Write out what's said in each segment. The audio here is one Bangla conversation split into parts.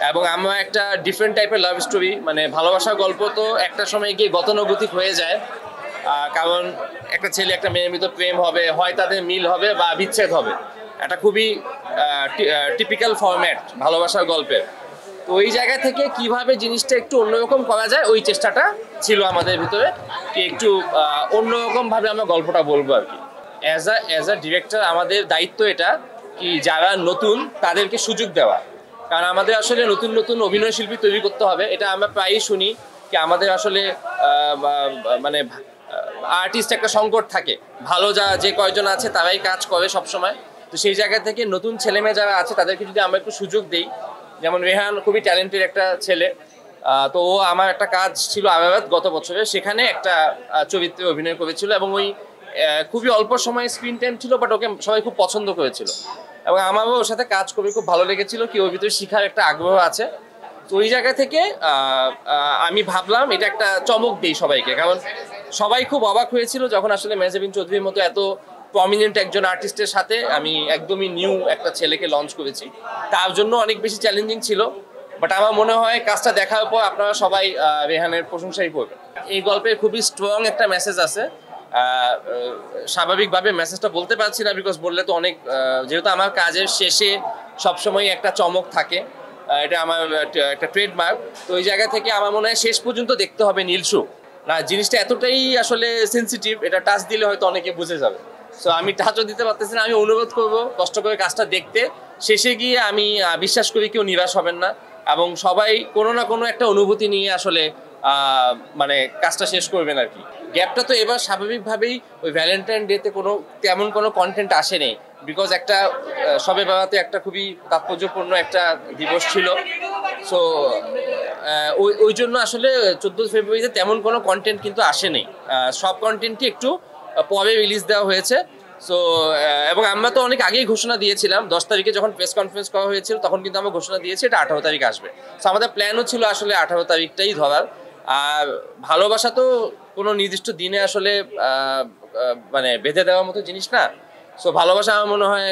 এবং আমার একটা ডিফারেন্ট টাইপের লাভ স্টোরি, মানে ভালোবাসার গল্প তো একটা সময় গিয়ে গতানুগতিক হয়ে যায়। কারণ একটা ছেলে একটা মেয়ের ভিতর প্রেম হবে, হয় তাদের মিল হবে বা বিচ্ছেদ হবে। একটা খুবই টিপিক্যাল ফরম্যাট ভালোবাসার গল্পের। তো ওই জায়গা থেকে কিভাবে জিনিসটা একটু অন্যরকম করা যায়, ওই চেষ্টাটা ছিল আমাদের ভিতরে, কি একটু অন্যরকম ভাবে আমরা গল্পটা বলবো আর কি। অ্যাজ আ ডিরেক্টর আমাদের দায়িত্ব এটা, কি যারা নতুন তাদেরকে সুযোগ দেওয়া। কারণ আমাদের আসলে নতুন নতুন অভিনয় শিল্পী তৈরি করতে হবে, এটা আমরা প্রায়ই শুনি কি আমাদের আসলে মানে আর্টিস্ট একটা সংকট থাকে। ভালো যে কয়জন আছে তারাই কাজ করে সবসময়। তো সেই জায়গা থেকে নতুন ছেলেমেয়ে যারা আছে তাদেরকে যদি আমরা একটু সুযোগ দিই, যেমন রেহান খুবই ট্যালেন্টেড একটা ছেলে। তো ও আমার একটা কাজ ছিল আরাবাদ গত বছরে, সেখানে একটা চরিত্রে অভিনয় করেছিল এবং ওই খুবই অল্প সময় স্ক্রিন টাইম ছিল, বাট ওকে সবাই খুব পছন্দ করেছিল এবং আমারও ওর সাথে কাজ করে খুব ভালো লেগেছিল, কি ওর ভিতরে শেখার একটা আগ্রহ আছে। তো ওই জায়গা থেকে আমি ভাবলাম এটা একটা চমক দিই সবাইকে, কারণ সবাই খুব অবাক হয়েছিল যখন আসলে মেহজাবিন চৌধুরীর মতো এত প্রমিনেন্ট একজন আর্টিস্টের সাথে আমি একদমই নিউ একটা ছেলেকে লঞ্চ করেছি। তার জন্য অনেক বেশি চ্যালেঞ্জিং ছিল, বাট আমার মনে হয় কাজটা দেখার পর আপনারা সবাই রেহানের প্রশংসাই করবেন। এই গল্পে খুবই স্ট্রং একটা মেসেজ আছে। স্বাভাবিকভাবে মেসেজটা বলতে পারছি না, বিকজ বললে তো অনেক, যেহেতু আমার কাজের শেষে সবসময় একটা চমক থাকে, এটা আমার একটা ট্রেডমার্ক। তো ওই জায়গা থেকে আমার মনে হয় শেষ পর্যন্ত দেখতে হবে নীলসু না, জিনিসটা এতটাই আসলে সেন্সিটিভ, এটা টাচ দিলে হয়তো অনেকে বুঝে যাবে। সো আমি টাচও দিতে পারতেছি না, আমি অনুরোধ করবো কষ্ট করে কাজটা দেখতে। শেষে গিয়ে আমি বিশ্বাস করি কেউ নিরাশ হবেন না এবং সবাই কোনো না কোনো একটা অনুভূতি নিয়ে আসলে মানে কাজটা শেষ করবেন আর কি। গ্যাপটা তো এবার স্বাভাবিকভাবেই ওই ভ্যালেন্টাইন ডেতে তেমন কোনো কন্টেন্ট আসেনি, বিকজ একটা শবে বারাতে একটা খুবই তাৎপর্যপূর্ণ একটা দিবস ছিল। সো ওই জন্য আসলে 14 ফেব্রুয়ারিতে তেমন কোনো কন্টেন্ট কিন্তু আসেনি, সব কন্টেন্টই একটু পরে রিলিজ দেওয়া হয়েছে। সো এবং আমরা তো অনেক আগেই ঘোষণা দিয়েছিলাম, 10 তারিখে যখন প্রেস কনফারেন্স করা হয়েছিল তখন কিন্তু আমরা ঘোষণা দিয়েছি এটা 18 তারিখ আসবে। সো আমাদের প্ল্যানও ছিল আসলে 18 তারিখটাই ধরার। আর ভালোবাসা তো কোনো নির্দিষ্ট দিনে আসলে মানে বেঁধে দেওয়ার মতো জিনিস না। সো ভালোবাসা আমার মনে হয়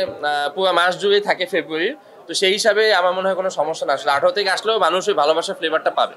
পুরো মাস জুড়েই থাকে ফেব্রুয়ারির। তো সেই হিসাবে আমার মনে হয় কোনো সমস্যা না, আসলে 18 থেকে আসলেও মানুষ ওই ভালোবাসার ফ্লেভারটা পাবে।